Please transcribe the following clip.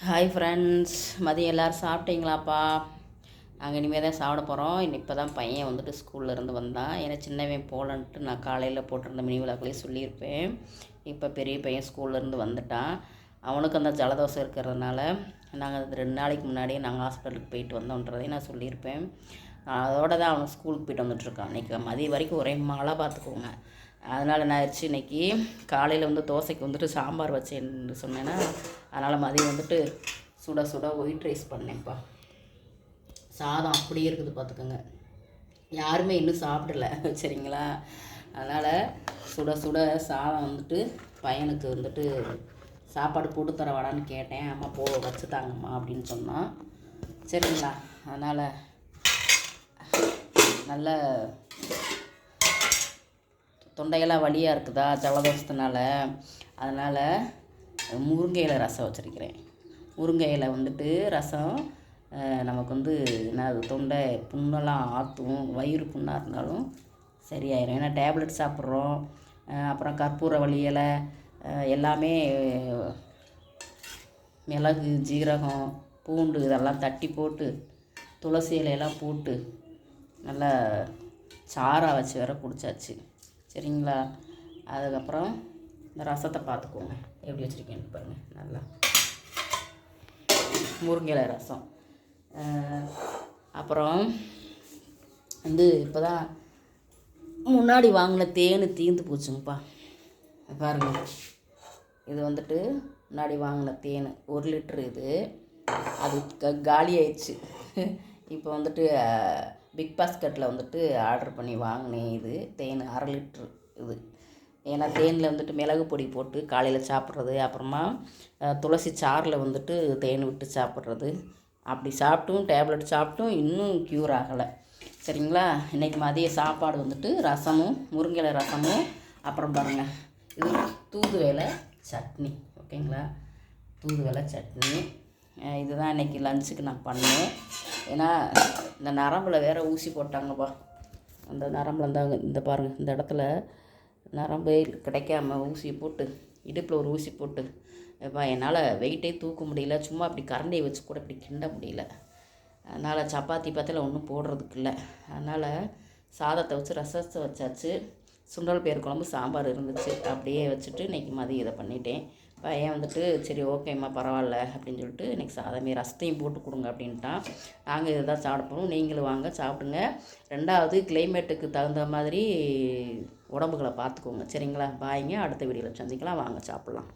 Hi friends, மதியம் எல்லோரும் சாப்பிட்டீங்களாப்பா? நாங்கள் இனிமேல் தான் சாப்பிட போகிறோம். இப்போ தான் பையன் வந்துட்டு ஸ்கூல்லேருந்து வந்தான். ஏன்னா சின்னவன் போகலன்ட்டு நான் காலையில் போட்டிருந்த மினி விழாக்குள்ளேயே சொல்லியிருப்பேன். இப்போ பெரிய பையன் ஸ்கூல்லேருந்து வந்துட்டான். அவனுக்கு அந்த ஜலதோஷம் இருக்கிறதுனால நாங்கள் அது 2 நாளைக்கு முன்னாடியே நாங்கள் ஹாஸ்பிட்டலுக்கு போயிட்டு வந்தோன்றதையும் நான் சொல்லியிருப்பேன். அதோட தான் அவன் ஸ்கூலுக்கு போயிட்டு வந்துட்டுருக்கான். இன்றைக்கி மதியம் வரைக்கும் ஒரே மழை பார்த்துக்கோங்க. அதனால் நான் ஆயிடுச்சு இன்றைக்கி காலையில் தோசைக்கு சாம்பார் வச்சேன்னு சொன்னேன்னா, அதனால் மதியம் சுட சுட ஒயிட் ரைஸ் பண்ணேன்ப்பா. சாதம் அப்படியே இருக்குது பார்த்துக்கோங்க. யாருமே இன்னும் சாப்பிடல சரிங்களா. அதனால் சுட சுட சாதம் பையனுக்கு சாப்பாடு போட்டு தர வாடான்னு கேட்டேன். அம்மா வச்சு தாங்கம்மா அப்படின்னு சொன்னான். சரிங்களா. அதனால் நல்ல தொண்டையெல்லாம் வலியாக இருக்குதா ஜலதோஷத்தினால, அதனால் முருங்கை இலை ரசம் வச்சுருக்கிறேன். முருங்கை இலை ரசம் நமக்கு என்ன தொண்டை புண்ணெல்லாம் ஆற்றும். வயிறு புண்ணாக இருந்தாலும் சரியாயிடும். ஏன்னா டேப்லெட் சாப்பிட்றோம். அப்புறம் கற்பூரவள்ளி இலை எல்லாமே, மிளகு, ஜீரகம், பூண்டு இதெல்லாம் தட்டி போட்டு, துளசி இலையெல்லாம் போட்டு நல்லா சாராக வச்சு வேற குடித்தாச்சு. சரிங்களா. அதுக்கப்புறம் இந்த ரசத்தை பார்த்துக்கோங்க எப்படி வச்சுருக்கேன்னு பாருங்கள். நல்லா முருங்கை ரசம். அப்புறம் இப்போ தான் முன்னாடி வாங்கின தேன் தீர்ந்து போச்சுங்கப்பா. பாருங்கள், இது முன்னாடி வாங்கின தேன் 1 லிட்ரு. இது அது காலி ஆயிடுச்சு. இப்போ பிக் பாஸ்கெட்டில் ஆர்டர் பண்ணி வாங்கினேன். இது தேன் 1/2 லிட்ரு இது. ஏன்னா தேனில் மிளகு பொடி போட்டு காலையில் சாப்பிட்றது, அப்புறமா துளசி சாறில் தேன் விட்டு சாப்பிட்றது, அப்படி சாப்பிட்டும் டேப்லெட் சாப்பிட்டும் இன்னும் க்யூர் ஆகலை. சரிங்களா. இன்றைக்கி மதிய சாப்பாடு ரசமும் முருங்கை ரசமும், அப்புறம் பாருங்கள் இது தூதுவளை சட்னி. ஓகேங்களா. தூதுவளை சட்னி இதுதான் இன்றைக்கி லஞ்சுக்கு நான் பண்ணேன். ஏன்னா இந்த நரம்பில் வேறு ஊசி போட்டாங்கப்பா. அந்த நரம்பில் இந்த பாருங்கள், இந்த இடத்துல நரம்பு கிடைக்காம ஊசி போட்டு, இடுப்பில் ஒரு ஊசி போட்டு, இப்போ என்னால் வெயிட்டே தூக்க முடியல. சும்மா அப்படி கரண்டியை வச்சு கூட இப்படி கிண்ட முடியல. அதனால் சப்பாத்தி பத்தில் ஒன்றும் போடுறதுக்கு இல்லை. அதனால் சாதத்தை வச்சு ரசத்தை வச்சாச்சு. சுண்டல் பயிறு குழம்பு சாம்பார் இருந்துச்சு, அப்படியே வச்சுட்டு இன்றைக்கி மதியம் இதை பண்ணிட்டேன். பையன் சரி ஓகேம்மா பரவாயில்ல அப்படின்னு சொல்லிட்டு இன்றைக்கி சாதமே ரசத்தையும் போட்டு கொடுங்க அப்படின்ட்டான். நாங்கள் இதை தான் சாப்பிட போகிறோம். நீங்களும் வாங்க சாப்பிடுங்க. 2வது கிளைமேட்டுக்கு தகுந்த மாதிரி உடம்புகளை பார்த்துக்கோங்க. சரிங்களா. பாய்ங்க. அடுத்த வீடியோவில் சந்திக்கலாம். வாங்க சாப்பிட்லாம்.